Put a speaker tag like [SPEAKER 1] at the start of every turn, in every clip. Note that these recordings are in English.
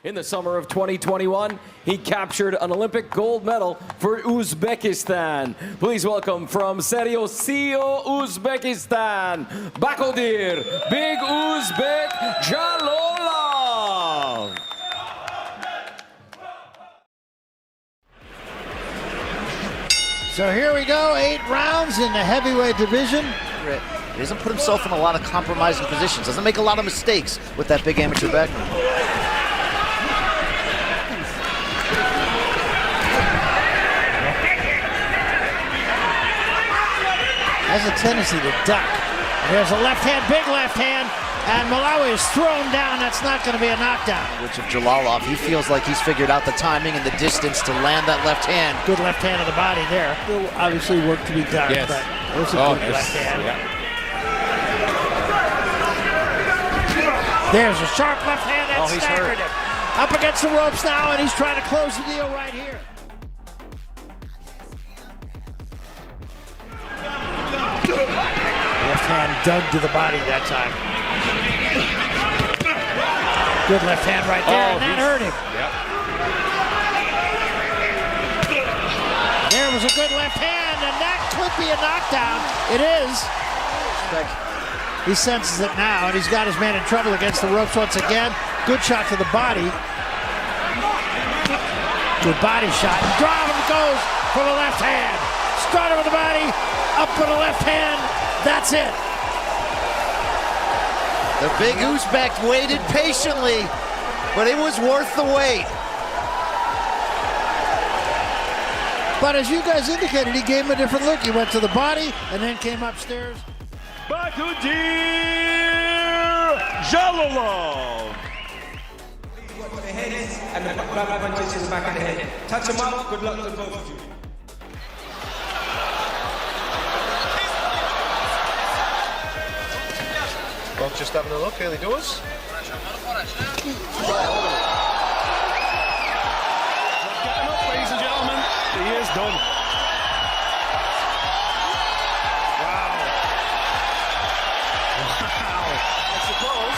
[SPEAKER 1] In the summer of 2021, he captured an Olympic gold medal for Uzbekistan. Please welcome from Serio CEO Uzbekistan, Bakhodir, Big Uzbek Jalolov.
[SPEAKER 2] So here we go, 8 rounds in the heavyweight division.
[SPEAKER 3] He doesn't put himself in a lot of compromising positions, doesn't make a lot of mistakes with that big amateur background.
[SPEAKER 2] Has a tendency to duck. There's a left hand, big left hand, and Malawi is thrown down. That's not going to be a knockdown.
[SPEAKER 3] Which of Jalolov, he feels like he's figured out the timing and the distance to land that left hand.
[SPEAKER 2] Good left hand of the body there. Still obviously work to be done,
[SPEAKER 1] yes.
[SPEAKER 2] but it was a good left hand.
[SPEAKER 1] Yeah.
[SPEAKER 2] There's a sharp left hand that
[SPEAKER 1] he's
[SPEAKER 2] staggered him. Up against the ropes now, and he's trying to close the deal right here. Left hand dug to the body that time. Good left hand right there, and that hurt him.
[SPEAKER 1] Yep.
[SPEAKER 2] There was a good left hand, and that could be a knockdown. It is. He senses it now, and he's got his man in trouble against the ropes once again. Good shot to the body. Good body shot. Drive him goes for the left hand. Started with the body, up for the left hand. That's it.
[SPEAKER 3] The big Uzbek waited patiently, but it was worth the wait.
[SPEAKER 2] But as you guys indicated, he gave him a different look. He went to the body and then came upstairs.
[SPEAKER 4] Bakhodir Jalolov.
[SPEAKER 5] What the head is, and the grab punches is back of the head. Touch him up, good luck to both of you.
[SPEAKER 4] Well, just having a look, here he does. Get him up, ladies and gentlemen. He is done. I suppose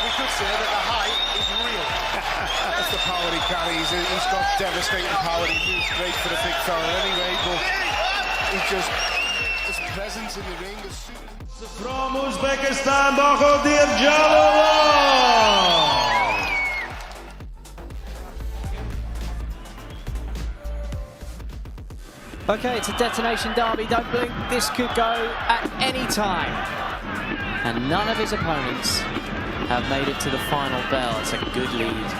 [SPEAKER 4] we could say that the height is real. That's the power he carries. He's got devastating power. He moves great for the big fella anyway, but he's just his presence in the ring is super.
[SPEAKER 6] From Uzbekistan, Bakhodir Jalolov.
[SPEAKER 7] Okay, it's a detonation derby. Don't blink. This could go at any time. And none of his opponents have made it to the final bell. It's a good lead.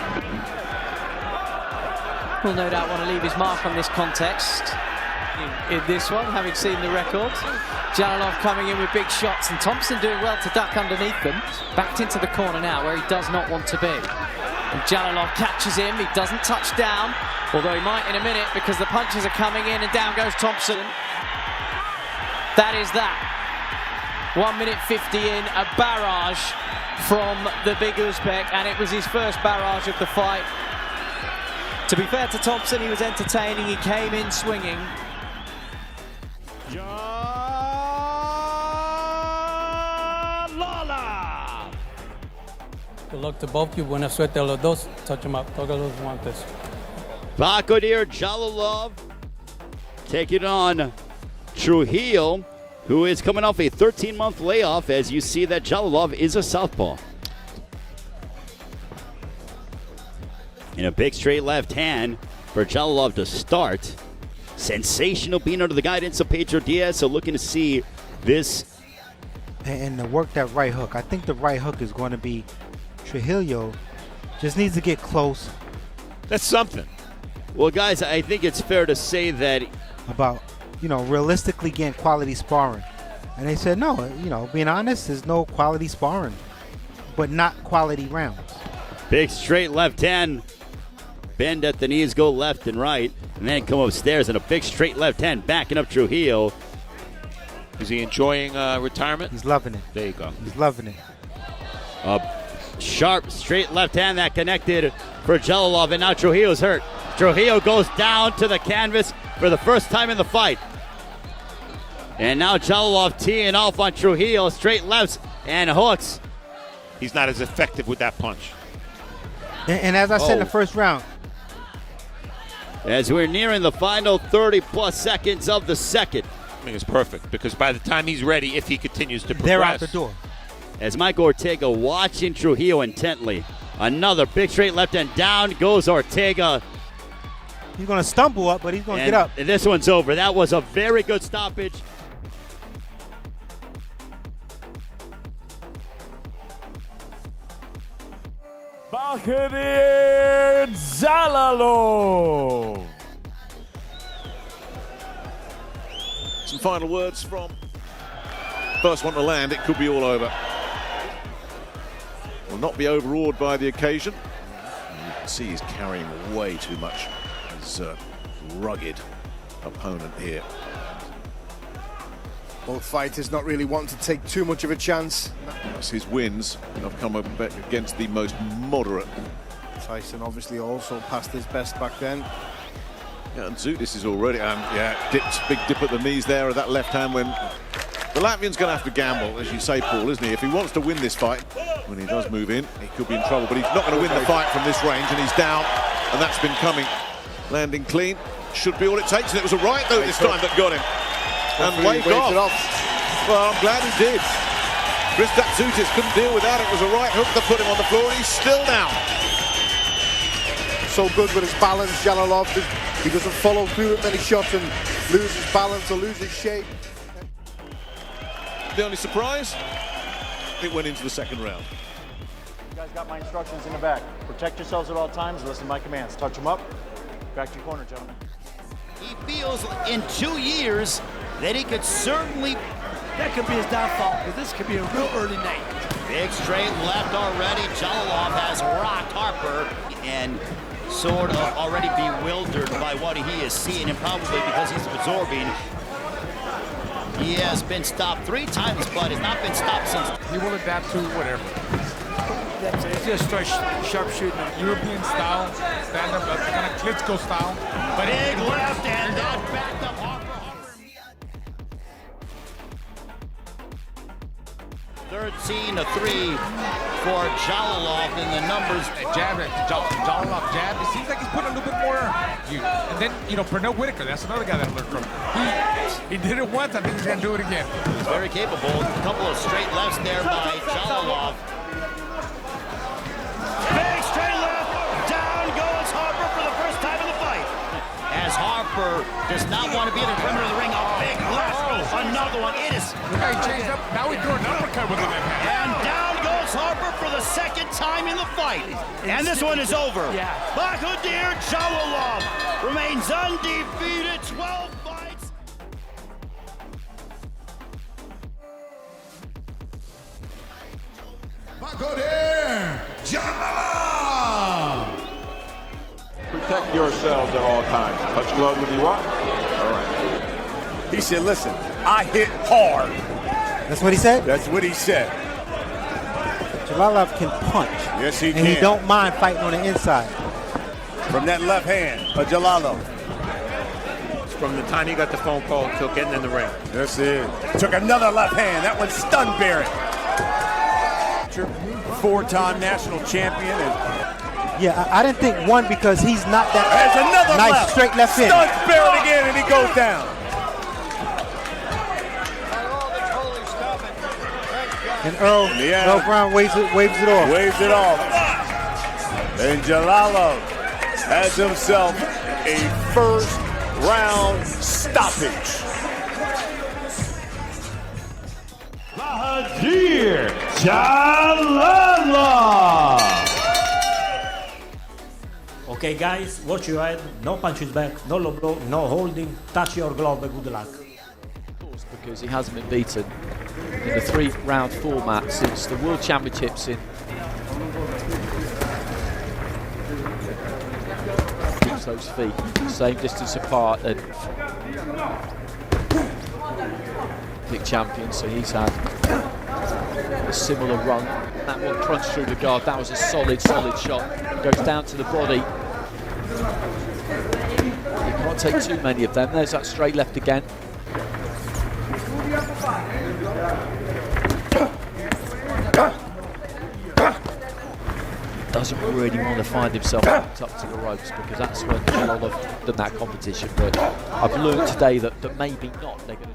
[SPEAKER 7] Will no doubt want to leave his mark on this context. In this one, having seen the record. Jalolov coming in with big shots, and Thompson doing well to duck underneath them. Backed into the corner now, where he does not want to be. And Jalolov catches him. He doesn't touch down, although he might in a minute because the punches are coming in, and down goes Thompson. That is that. 1 minute 50 in, a barrage from the big Uzbek, and it was his first barrage of the fight. To be fair to Thompson, he was entertaining. He came in swinging.
[SPEAKER 6] Jalolov.
[SPEAKER 8] Good luck to both of you. Buena suerte a los dos. Touch them up. Toca los guantes.
[SPEAKER 9] Bakhodir Jalolov taking on Trujillo, who is coming off a 13-month layoff, as you see that Jalolov is a southpaw. And a big straight left hand for Jalolov to start. Sensational being under the guidance of Pedro Diaz, so looking to see this.
[SPEAKER 10] And to work that right hook. I think the right hook is going to be Trujillo. Just needs to get close.
[SPEAKER 4] That's something.
[SPEAKER 9] Well, guys, I think it's fair to say that
[SPEAKER 10] About, realistically getting quality sparring. And they said, no, being honest, there's no quality sparring, but not quality rounds.
[SPEAKER 9] big straight left hand. Bend at the knees, go left and right, and then come upstairs, and a big straight left hand backing up Trujillo.
[SPEAKER 4] Is he enjoying retirement?
[SPEAKER 10] He's loving it.
[SPEAKER 4] There you go.
[SPEAKER 10] He's loving it.
[SPEAKER 9] A sharp straight left hand that connected for Jalolov, and now Trujillo's hurt. Trujillo goes down to the canvas for the first time in the fight. And now Jalolov teeing off on Trujillo, straight lefts and hooks.
[SPEAKER 4] He's not as effective with that punch.
[SPEAKER 10] And as I said in the first round,
[SPEAKER 9] as we're nearing the final 30-plus seconds of the second.
[SPEAKER 11] I think it's perfect because by the time he's ready, if he continues to progress,
[SPEAKER 10] they're out the door.
[SPEAKER 9] As Mike Ortega watching Trujillo intently. Another big straight left hand, down goes Ortega.
[SPEAKER 10] He's going to stumble up, but he's going to get up.
[SPEAKER 9] And this one's over. That was a very good stoppage.
[SPEAKER 6] Bakhodir Jalolov.
[SPEAKER 4] Some final words from first one to land. It could be all over. Will not be overawed by the occasion. You can see he's carrying way too much. His rugged opponent here.
[SPEAKER 12] Both fighters not really wanting to take too much of a chance.
[SPEAKER 4] His wins have come up against the most moderate.
[SPEAKER 12] Tyson obviously also passed his best back then.
[SPEAKER 4] Yeah, and Zudis is already, big dip at the knees there of that left hand when the Latvian's going to have to gamble, as you say, Paul, isn't he? If he wants to win this fight, when he does move in, he could be in trouble, but he's not going to win the fight from this range, and he's down, and that's been coming. Landing clean, should be all it takes, and it was a right, though, this time that got him. And waved off. Well, I'm glad he did. Kristaps Zudis couldn't deal with that. It was a right hook that put him on the floor, and he's still down.
[SPEAKER 12] So good with his balance, Jalolov. He doesn't follow through with many shots and lose his balance or lose his shape.
[SPEAKER 4] The only surprise, it went into the second round.
[SPEAKER 13] You guys got my instructions in the back. Protect yourselves at all times, listen to my commands. Touch them up. Back to your corner, gentlemen.
[SPEAKER 9] He feels in 2 years that he could certainly...
[SPEAKER 14] That could be his downfall, because this could be a real early night.
[SPEAKER 9] Big straight left already. Jalolov has rocked Harper and sort of already bewildered by what he is seeing, and probably because he's absorbing. He has been stopped 3 times, but has not been stopped since.
[SPEAKER 15] He will adapt to whatever. That's it. It's just sharpshooting, European style, stand-up, kind of Klitschko style.
[SPEAKER 9] But big left, and that backed up Harper. 13-3 for Jalolov in the numbers.
[SPEAKER 15] Jalolov jab. It seems like he's putting a little bit more. And then, Pernell Whitaker, that's another guy that I learned from. He did it once, I think he's going to do it again.
[SPEAKER 9] He's very capable. A couple of straight lefts there by Jalolov.
[SPEAKER 14] Big straight left. Down goes Harper for the first time in the fight.
[SPEAKER 9] As Harper does not want to be in the perimeter of the ring, a big left. Another one. It is.
[SPEAKER 15] He changed up. Now he's doing an uppercut with the left hand.
[SPEAKER 14] And down goes Harper for the second time in the fight. And this one is over. Yeah. Bakhodir Jalolov remains undefeated, 12 fights.
[SPEAKER 6] Bakhodir Jalolov.
[SPEAKER 16] Protect yourselves at all times. Touch gloves when you want. All right.
[SPEAKER 12] He said, listen, I hit hard.
[SPEAKER 10] That's what he said?
[SPEAKER 12] That's what he said.
[SPEAKER 10] Jalolov can punch.
[SPEAKER 12] Yes, he can.
[SPEAKER 10] And he don't mind fighting on the inside.
[SPEAKER 12] From that left hand of Jalolov.
[SPEAKER 11] From the time he got the phone call till getting in the ring.
[SPEAKER 12] That's it. Took another left hand. That one stunned Barrett. 4-time national champion.
[SPEAKER 10] Yeah, I didn't think one because he's not that
[SPEAKER 12] There's another
[SPEAKER 10] nice
[SPEAKER 12] left.
[SPEAKER 10] straight left hand.
[SPEAKER 12] Stuns Barrett again and he goes down.
[SPEAKER 10] And Earl Brown waves it off.
[SPEAKER 12] Waves it off. And Jalolov has himself a first round stoppage.
[SPEAKER 6] Bakhodir Jalolov.
[SPEAKER 17] Okay, guys, watch your head. No punches back, no low blow, no holding. Touch your glove. Good luck.
[SPEAKER 7] Because he hasn't been beaten in the 3-round format since the World Championships in. Keeps those feet same distance apart and big champion, so he's had a similar run. That one crunched through the guard. That was a solid shot. Goes down to the body. You can't take too many of them. There's that straight left again.
[SPEAKER 18] doesn't really want to find himself up to the ropes, because that's when Jalolov done that competition. But I've learned today that maybe not. They're going to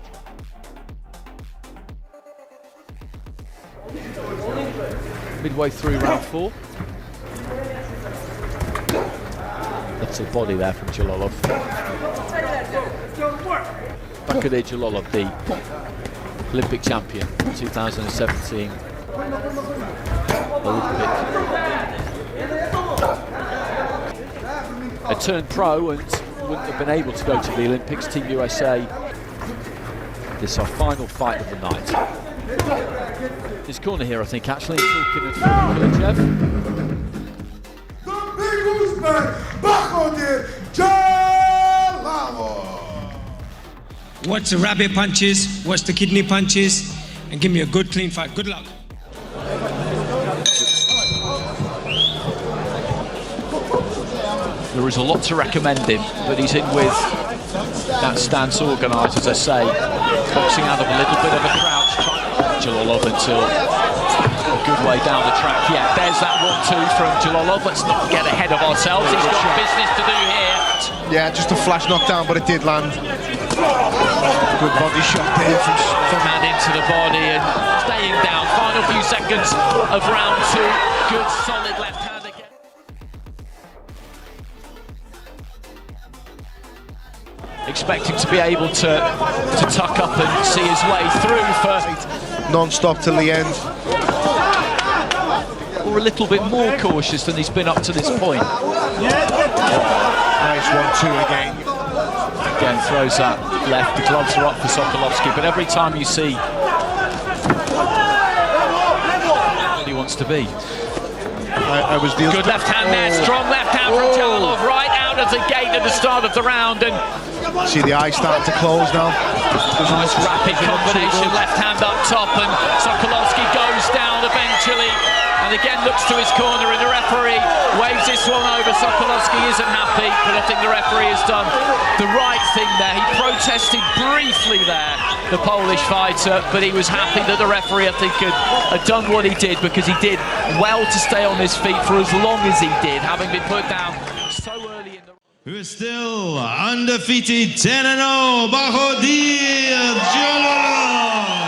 [SPEAKER 18] midway through round 4. That's a body there from Jalolov. Bakhodir Jalolov, the Olympic champion, 2017 Olympic. Had turned pro and wouldn't have been able to go to the Olympics. Team USA. This is our final fight of the night. His corner here, I think, actually talking of Khalichev.
[SPEAKER 6] The big Uzbek, Bakhodir Jalolov.
[SPEAKER 5] Watch the rabbit punches, watch the kidney punches, and give me a good clean fight. Good luck.
[SPEAKER 18] There is a lot to recommend him, but he's in with that stance organised, as I say, boxing out of a little bit of a crouch, trying Jalolov until a good way down the track. Yeah, there's that 1-2 from Jalolov. Let's not get ahead of ourselves. He's got business to do here.
[SPEAKER 12] Yeah, just a flash knockdown, but it did land. Good body shot there from
[SPEAKER 18] hand into the body and staying down. Final few seconds of round 2. Good solid left hand again. Expecting to be able to tuck up and see his way through for
[SPEAKER 12] non-stop till the end.
[SPEAKER 18] Or a little bit more cautious than he's been up to this point.
[SPEAKER 12] Nice 1-2 again.
[SPEAKER 18] Again, throws that left. The gloves are up for Sokolovsky, but every time you see where he wants to be.
[SPEAKER 12] I was the
[SPEAKER 18] good left hand there, strong left hand from Jalolov right out of the gate at the start of the round, and
[SPEAKER 12] see the eye starting to close now.
[SPEAKER 18] Nice rapid combination, left hand up top, and Sokolovsky goes down eventually, and again looks to his corner, and the referee waves this one over. Sokolovsky isn't happy, but I think the referee has done the right thing there. He protested briefly there, the Polish fighter, but he was happy that the referee, I think, had done what he did, because he did well to stay on his feet for as long as he did, having been put down so early in the...
[SPEAKER 19] Who is still undefeated 10-0, Bakhodir Jalolov.